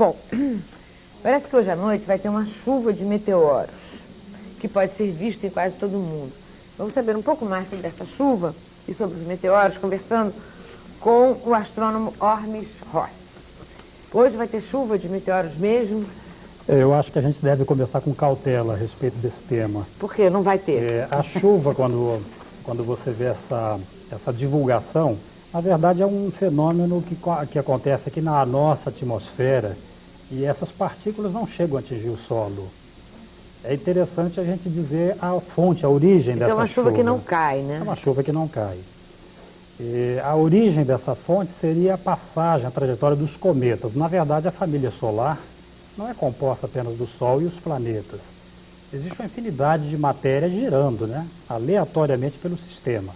Bom, parece que hoje à noite vai ter uma chuva de meteoros, que pode ser vista em quase todo mundo. Vamos saber um pouco mais sobre essa chuva e sobre os meteoros, conversando com o astrônomo Ormis Ross. Hoje vai ter chuva de meteoros mesmo? Eu acho que a gente deve começar com cautela a respeito desse tema. Por quê? Não vai ter? A chuva, quando você vê essa divulgação, na verdade é um fenômeno que acontece aqui na nossa atmosfera e essas partículas não chegam a atingir o solo. É interessante a gente dizer a fonte, a origem dessa chuva. Então é uma chuva que não cai, né? É uma chuva que não cai. E a origem dessa fonte seria a passagem, a trajetória dos cometas. Na verdade, a família solar não é composta apenas do Sol e os planetas. Existe uma infinidade de matéria girando, né, aleatoriamente pelo sistema.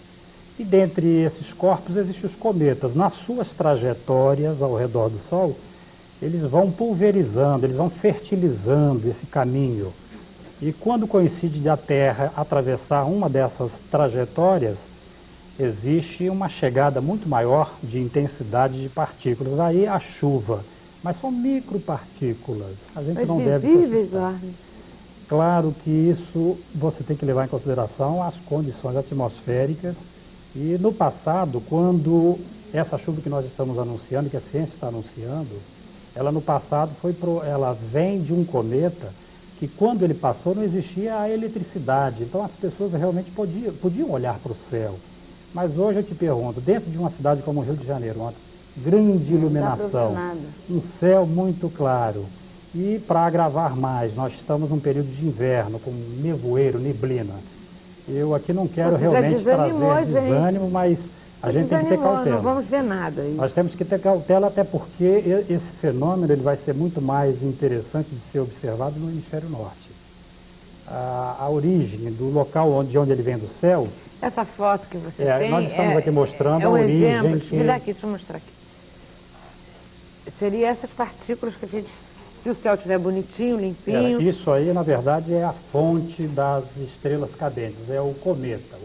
E dentre esses corpos existem os cometas. Nas suas trajetórias ao redor do Sol, eles vão pulverizando, eles vão fertilizando esse caminho. E quando coincide a Terra atravessar uma dessas trajetórias, existe uma chegada muito maior de intensidade de partículas. Aí a chuva. Mas são micropartículas. A gente não deve se assustar. Claro que isso você tem que levar em consideração as condições atmosféricas. E no passado, quando essa chuva que nós estamos anunciando, que a ciência está anunciando, ela no passado ela vem de um cometa que quando ele passou não existia a eletricidade. Então as pessoas realmente podiam olhar para o céu. Mas hoje eu te pergunto, dentro de uma cidade como o Rio de Janeiro, uma grande iluminação, um céu muito claro. E para agravar mais, nós estamos num período de inverno, com nevoeiro, neblina. Eu aqui não quero realmente trazer desânimo, mas a gente tem que ter cautela. Não vamos ver nada. Nós temos que ter cautela, até porque esse fenômeno ele vai ser muito mais interessante de ser observado no hemisfério norte. A origem do local de onde ele vem do céu... Essa foto que você tem... Nós estamos aqui mostrando a origem... Exemplo. Me dá aqui, deixa eu mostrar aqui. Seria essas partículas que a gente... Se o céu estiver bonitinho, limpinho... Isso aí, na verdade, é a fonte das estrelas cadentes, é o cometa.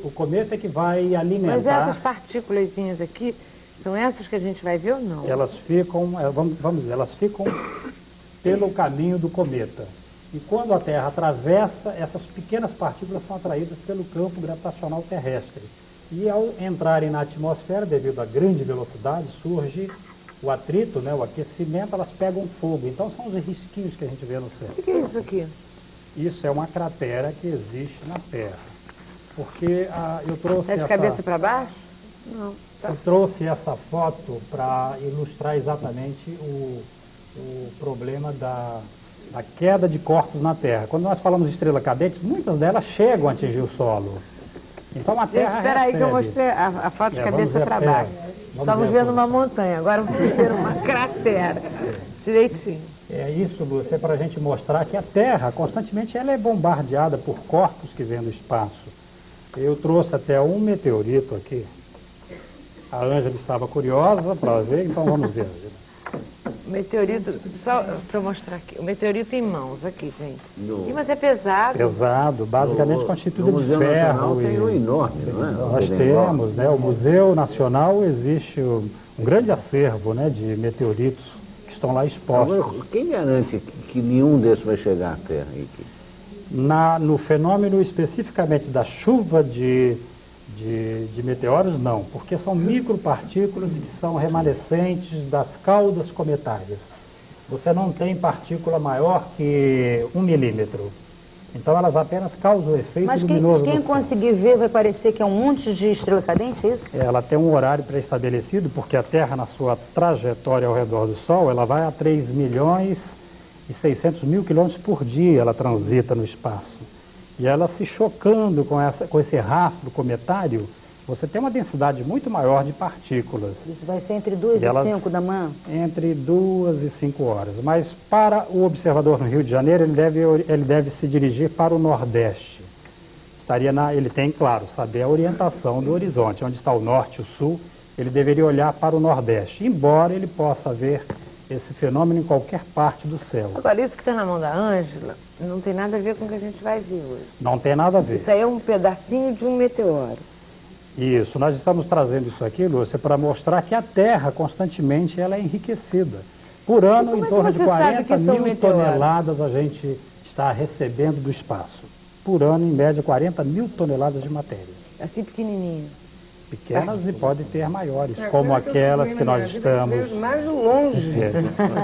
O cometa é que vai alimentar... Mas essas partículas aqui, são essas que a gente vai ver ou não? Elas ficam, vamos dizer, elas ficam pelo caminho do cometa. E quando a Terra atravessa, essas pequenas partículas são atraídas pelo campo gravitacional terrestre. E ao entrarem na atmosfera, devido à grande velocidade, surge o atrito, né, o aquecimento, elas pegam fogo. Então são os risquinhos que a gente vê no céu. O que é isso aqui? Isso é uma cratera que existe na Terra. Porque eu trouxe de cabeça para baixo? Não. Tá. Eu trouxe essa foto para ilustrar exatamente o problema da queda de corpos na Terra. Quando nós falamos de estrela cadente, muitas delas chegam a atingir o solo. Então a Terra espera aí que eu mostrei a foto de cabeça para baixo. Estamos vendo uma montanha, agora vamos ver uma cratera. Direitinho. É isso, Lúcia, é para a gente mostrar que a Terra, constantemente, ela é bombardeada por corpos que vêm do espaço. Eu trouxe até um meteorito aqui. A Ângela estava curiosa para ver, então vamos ver. Meteorito, só para mostrar aqui, o meteorito em mãos, aqui, gente. Mas é pesado. Pesado, basicamente constituído de ferro. Tem um enorme, não é? Nós temos, né? O Museu Nacional existe um grande acervo, né, de meteoritos que estão lá expostos. Agora, quem garante que nenhum desses vai chegar à Terra? No fenômeno especificamente da chuva de meteoros, não, porque são micropartículas que são remanescentes das caudas cometárias. Você não tem partícula maior que 1 milímetro. Então elas apenas causam efeito luminoso. Mas quem conseguir ver vai parecer que é um monte de estrela cadente, é isso? Ela tem um horário pré-estabelecido, porque a Terra, na sua trajetória ao redor do Sol, ela vai a 3.600.000 quilômetros por dia, ela transita no espaço. E ela se chocando com esse rastro cometário, você tem uma densidade muito maior de partículas. Isso vai ser entre 2 e 5 da manhã? Entre 2 e 5 horas. Mas para o observador no Rio de Janeiro, ele deve se dirigir para o Nordeste. Ele tem, claro, saber a orientação do horizonte, onde está o Norte e o Sul, ele deveria olhar para o Nordeste, embora ele possa ver esse fenômeno em qualquer parte do céu. Agora, isso que está na mão da Ângela não tem nada a ver com o que a gente vai ver hoje. Não tem nada a ver. Isso aí é um pedacinho de um meteoro. Isso, nós estamos trazendo isso aqui, Lúcia, para mostrar que a Terra constantemente ela é enriquecida. Por ano, como em é que torno de você sabe 40 que são mil meteoros? toneladas a gente está recebendo do espaço. Por ano, em média, 40 mil toneladas de matéria. Assim pequenininho. Pequenas e podem ter maiores, como aquelas que nós estamos. Mais longe. É.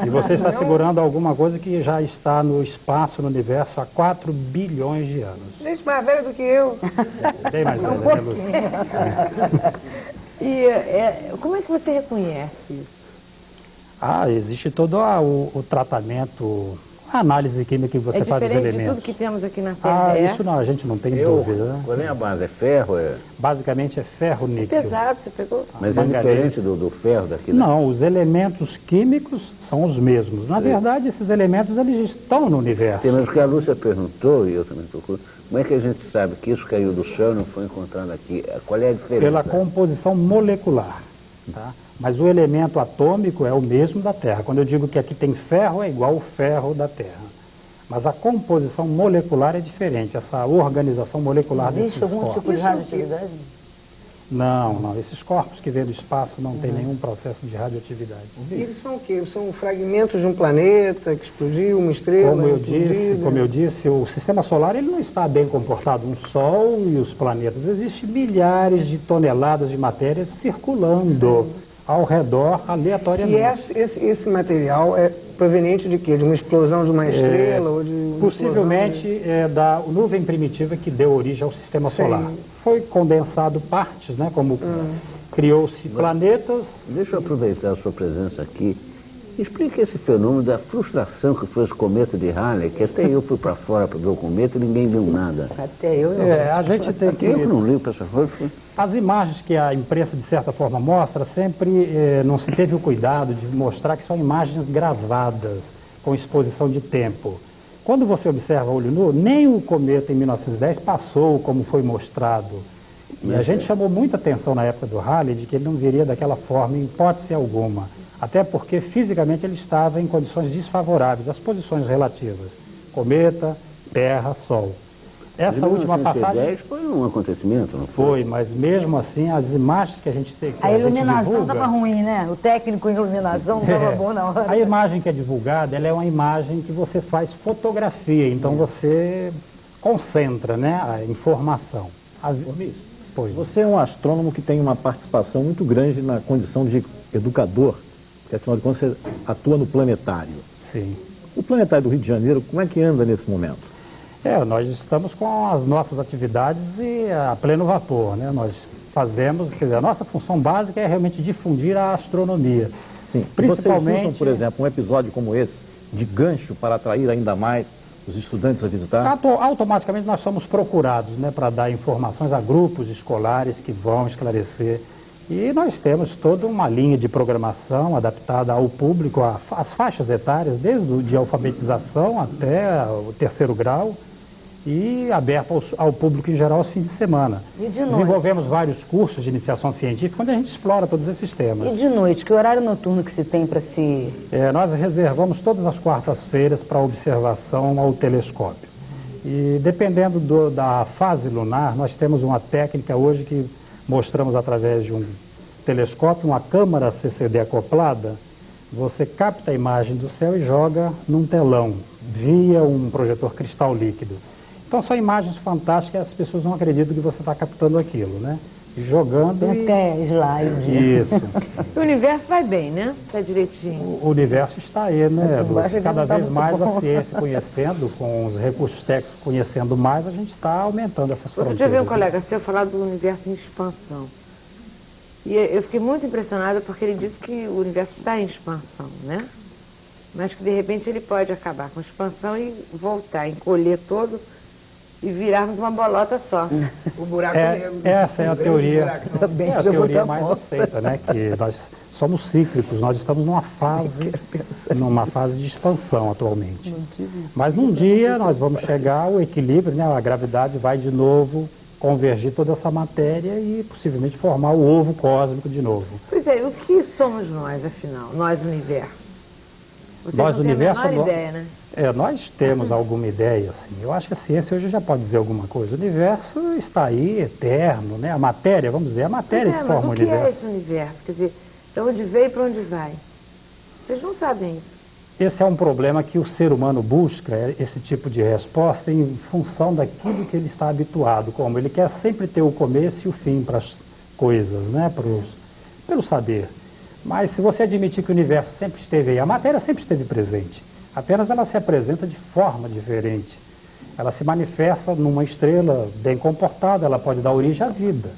E você está segurando alguma coisa que já está no espaço, no universo, há 4 bilhões de anos. Gente mais velha do que eu. Bem mais velha, né, Lúcia? E como é que você reconhece isso? Existe todo o tratamento, a análise química que você faz dos diferente de elementos. tudo que temos aqui na Terra. Isso não, a gente não tem dúvida. Né? Qual é a base? É ferro? Basicamente é ferro, níquel. Pesado, você pegou? Mas é manganês. diferente do ferro daqui? Não, os elementos químicos são os mesmos. Na verdade, esses elementos eles estão no universo. Mas o que a Lúcia perguntou, e eu também procuro, como é que a gente sabe que isso caiu do céu e não foi encontrado aqui? Qual é a diferença? Pela composição molecular. Tá? Mas o elemento atômico é o mesmo da Terra. Quando eu digo que aqui tem ferro, é igual ao ferro da Terra. Mas a composição molecular é diferente, essa organização molecular desses Existe algum corpos. tipo de radioatividade? Não. Esses corpos que vêm do espaço não têm nenhum processo de radioatividade. E eles são o quê? São fragmentos de um planeta que explodiu, uma estrela Como eu disse, o sistema solar ele não está bem comportado. Um Sol e os planetas. Existem milhares de toneladas de matéria circulando ao redor E aleatoriamente. esse material é proveniente de quê? De uma explosão de uma estrela? Ou de uma Possivelmente é da nuvem primitiva que deu origem ao sistema solar. Foi condensado partes, né? Como criou-se planetas. Deixa eu aproveitar a sua presença aqui. Explique esse fenômeno da frustração que foi esse cometa de Halley, que até eu fui para fora para ver o cometa e ninguém viu nada. Até eu. A gente tem que... Eu que não li para essa coisa. As imagens que a imprensa, de certa forma, mostra, sempre não se teve o cuidado de mostrar que são imagens gravadas, com exposição de tempo. Quando você observa a olho nu, nem o cometa em 1910 passou como foi mostrado. E a gente chamou muita atenção na época do Halley de que ele não viria daquela forma, em hipótese alguma. Até porque fisicamente ele estava em condições desfavoráveis, as posições relativas. Cometa, Terra, Sol. Essa última passagem 1910 foi um acontecimento, não foi? foi, mas mesmo assim as imagens que a gente tem que A iluminação divulga, estava ruim, né? O técnico em iluminação não estava bom na hora. a imagem que é divulgada, ela é uma imagem que você faz fotografia, então você concentra, né, a informação. Pois. Você é um astrônomo que tem uma participação muito grande na condição de educador, porque afinal de contas você atua no planetário. Sim. O planetário do Rio de Janeiro, como é que anda nesse momento? Nós estamos com as nossas atividades a pleno vapor, né? Nós fazemos, quer dizer, a nossa função básica é realmente difundir a astronomia. Sim. Principalmente... Vocês usam, por exemplo, um episódio como esse, de gancho para atrair ainda mais os estudantes a visitar? Automaticamente nós somos procurados, né, para dar informações a grupos escolares que vão esclarecer. E nós temos toda uma linha de programação adaptada ao público, às faixas etárias, desde o de alfabetização até o 3º grau, e aberto ao público em geral aos fins de semana. E de noite? Desenvolvemos vários cursos de iniciação científica onde a gente explora todos esses temas. E de noite, que horário noturno que se tem para se... Nós reservamos todas as quartas-feiras para observação ao telescópio. E dependendo da fase lunar, nós temos uma técnica hoje que mostramos através de um telescópio, uma câmara CCD acoplada. Você capta a imagem do céu e joga num telão, via um projetor cristal líquido. Então são imagens fantásticas, as pessoas não acreditam que você está captando aquilo, né? Jogando Tem até slide. Isso. O universo vai bem, né? Está direitinho. O universo está aí, né? embaixo Cada não tá vez muito mais bom. a ciência conhecendo, com os recursos técnicos conhecendo mais, a gente está aumentando essas Outro fronteiras. dia veio um colega seu falar do universo em expansão. E eu fiquei muito impressionada porque ele disse que o universo está em expansão, né? Mas que de repente ele pode acabar com a expansão e voltar, encolher todo e virarmos uma bolota só. O buraco negro. Essa é a teoria, Buracão. é a teoria mais aceita, né? Que nós somos cíclicos, nós estamos numa fase de expansão atualmente. Mas num dia nós vamos chegar ao equilíbrio, né? A gravidade vai de novo convergir toda essa matéria e possivelmente formar o ovo cósmico de novo. Pois é, o que somos nós, afinal? Nós, universo. Vocês Nós, não têm universo, a menor nós- ideia, né? Nós temos alguma ideia, assim. Eu acho que a ciência hoje já pode dizer alguma coisa. O universo está aí, eterno, né? A matéria, vamos dizer, a matéria Pois que mas forma o o que é universo. esse universo? Quer dizer, de onde veio e para onde vai? Vocês não sabem isso. Esse é um problema que o ser humano busca, esse tipo de resposta, em função daquilo que ele está habituado. Como ele quer sempre ter o começo e o fim para as coisas, né? Pelo saber. Mas se você admitir que o universo sempre esteve aí, a matéria sempre esteve presente, apenas ela se apresenta de forma diferente. Ela se manifesta numa estrela bem comportada, ela pode dar origem à vida.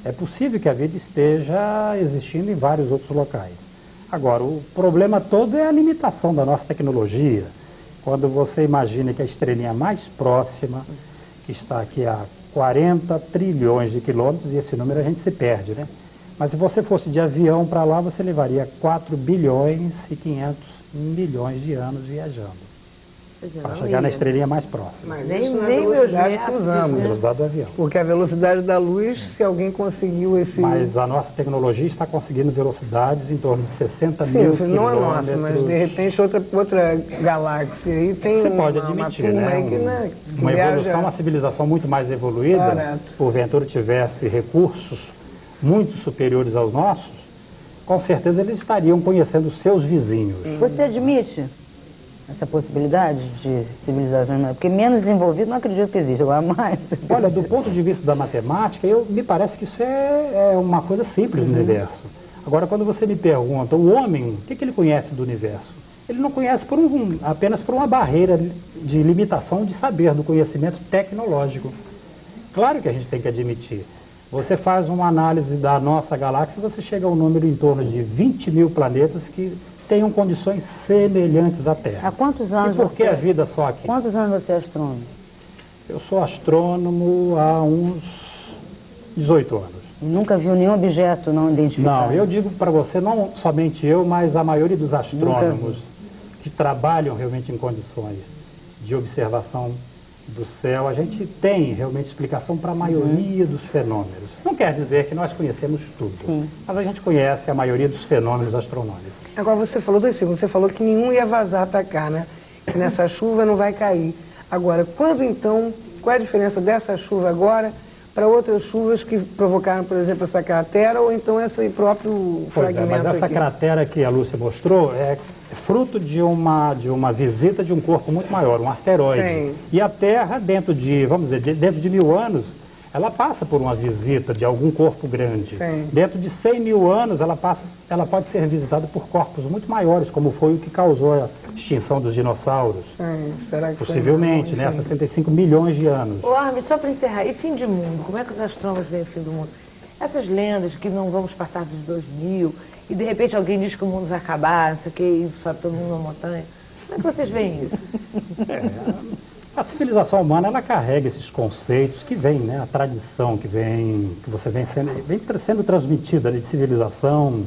É possível que a vida esteja existindo em vários outros locais. Agora, o problema todo é a limitação da nossa tecnologia. Quando você imagina que a estrelinha mais próxima, que está aqui a 40 trilhões de quilômetros, e esse número a gente se perde, né? Mas se você fosse de avião para lá, você levaria 4 bilhões e 500 milhões de anos viajando. Para chegar na estrelinha mais próxima. Mas Nem- isso não é nem a velocidade meus que netos, usamos. né? Velocidade do avião. Porque a velocidade da luz, se alguém conseguiu esse... Mas a nossa tecnologia está conseguindo velocidades em torno de 60 Sim, mil não quilômetros. é nossa, mas de repente outra galáxia aí tem Você pode uma admitir, turma né? aí que, né, que Uma viaja... evolução, uma civilização muito mais evoluída, Barato. porventura tivesse recursos muito superiores aos nossos, com certeza eles estariam conhecendo os seus vizinhos. Você admite essa possibilidade de civilização? Porque menos desenvolvido não acredito que existe, agora mais. Olha, do ponto de vista da matemática, me parece que isso é uma coisa simples no universo. Agora, quando você me pergunta, o homem, o que ele conhece do universo? Ele não conhece apenas por uma barreira de limitação de saber, do conhecimento tecnológico. Claro que a gente tem que admitir. Você faz uma análise da nossa galáxia e você chega a um número em torno de 20 mil planetas que tenham condições semelhantes à Terra. Há quantos anos E por que você... a vida só aqui? Quantos anos você é astrônomo? Eu sou astrônomo há uns 18 anos. E nunca viu nenhum objeto não identificado? Não, eu digo para você, não somente eu, mas a maioria dos astrônomos que trabalham realmente em condições de observação do céu, a gente tem realmente explicação para a maioria dos fenômenos. Não quer dizer que nós conhecemos tudo, mas a gente conhece a maioria dos fenômenos astronômicos. Agora você falou 2 segundos, você falou que nenhum ia vazar para cá, né? Que nessa chuva não vai cair. Agora, quando então, qual é a diferença dessa chuva agora para outras chuvas que provocaram, por exemplo, essa cratera ou então esse próprio Pois é, fragmento mas essa aqui? cratera que a Lúcia mostrou é fruto de uma visita de um corpo muito maior, um asteroide. Sim. E a Terra, dentro de, vamos dizer, dentro de 1000 anos, ela passa por uma visita de algum corpo grande. Sim. Dentro de 100 mil anos, ela pode ser visitada por corpos muito maiores, como foi o que causou a extinção dos dinossauros. Sim, será que foi? Possivelmente, né? 65 milhões de anos. Ô, Armin, só para encerrar, e fim de mundo? Como é que os astrônomos veem o fim do mundo? Essas lendas que não vamos passar dos 2000, e de repente alguém diz que o mundo vai acabar, não sei o que, e sobe todo mundo na montanha. Como é que vocês veem isso? A civilização humana, ela carrega esses conceitos que vem, né? A tradição que você vem sendo transmitida, né, de civilização.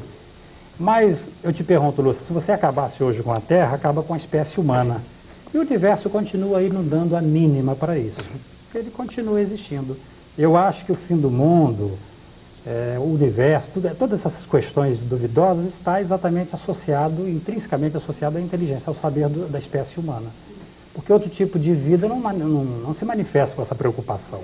Mas eu te pergunto, Lúcia, se você acabasse hoje com a Terra, acaba com a espécie humana. E o universo continua aí não dando a mínima para isso. Ele continua existindo. Eu acho que o fim do mundo, o universo, todas essas questões duvidosas está exatamente intrinsecamente associado à inteligência, ao saber da espécie humana. Porque outro tipo de vida não se manifesta com essa preocupação.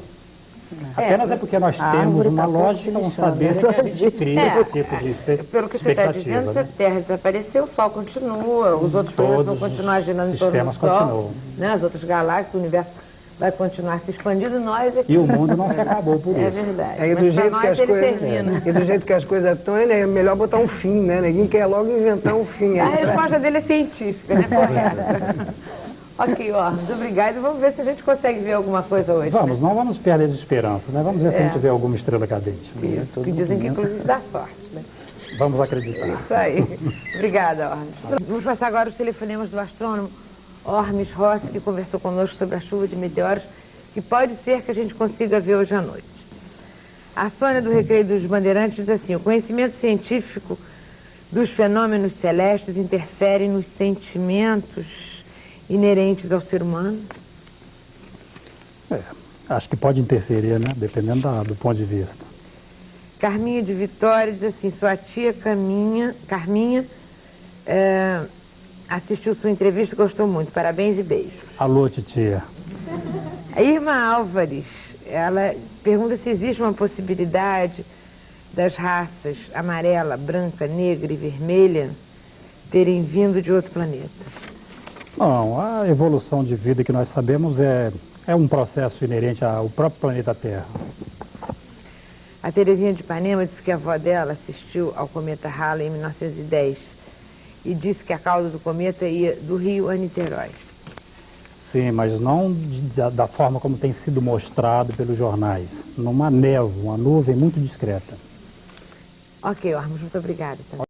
Apenas é porque nós a temos árvore uma tá lógica, um pouco saber que a gente cria esse tipo de Pelo que você está expectativa. dizendo, se a Né? Terra desaparecer, o Sol continua, os outros planetas vão Todos continuar girando em os torno do sistemas Sol, continuam. né? As outras galáxias, o universo vai continuar se expandindo e nós aqui. E o mundo não se acabou por É isso. verdade. Aí, Mas do para jeito, que nós as ele coisas, termina. e do jeito que as coisas estão, é melhor botar um fim, né? Ninguém quer logo inventar um fim. A Aí, resposta dele é científica, né? Correta. Ok, ó, muito obrigada. E vamos ver se a gente consegue ver alguma coisa hoje. Vamos, não vamos perder a esperança, né? Vamos ver se a gente vê alguma estrela cadente. Isso, que dizem que inclusive dá sorte, né? Vamos acreditar. Isso aí. Obrigada, Ormes. Vamos passar agora os telefonemas do astrônomo Ormes Rossi, que conversou conosco sobre a chuva de meteoros, que pode ser que a gente consiga ver hoje à noite. A Sônia do Recreio dos Bandeirantes diz assim: o conhecimento científico dos fenômenos celestes interfere nos sentimentos inerentes ao ser humano? Acho que pode interferir, né? Dependendo do ponto de vista. Carminha de Vitória diz assim: sua tia Carminha assistiu sua entrevista e gostou muito. Parabéns e beijos. Alô, titia. A Irma Álvares, ela pergunta se existe uma possibilidade das raças amarela, branca, negra e vermelha terem vindo de outro planeta? Não, a evolução de vida que nós sabemos é um processo inerente ao próprio planeta Terra. A Terezinha de Ipanema disse que a avó dela assistiu ao cometa Halley em 1910 e disse que a cauda do cometa ia do Rio a Niterói. Sim, mas não da forma como tem sido mostrado pelos jornais. Numa névoa, uma nuvem muito discreta. Ok, Ormos, muito obrigada. Tá?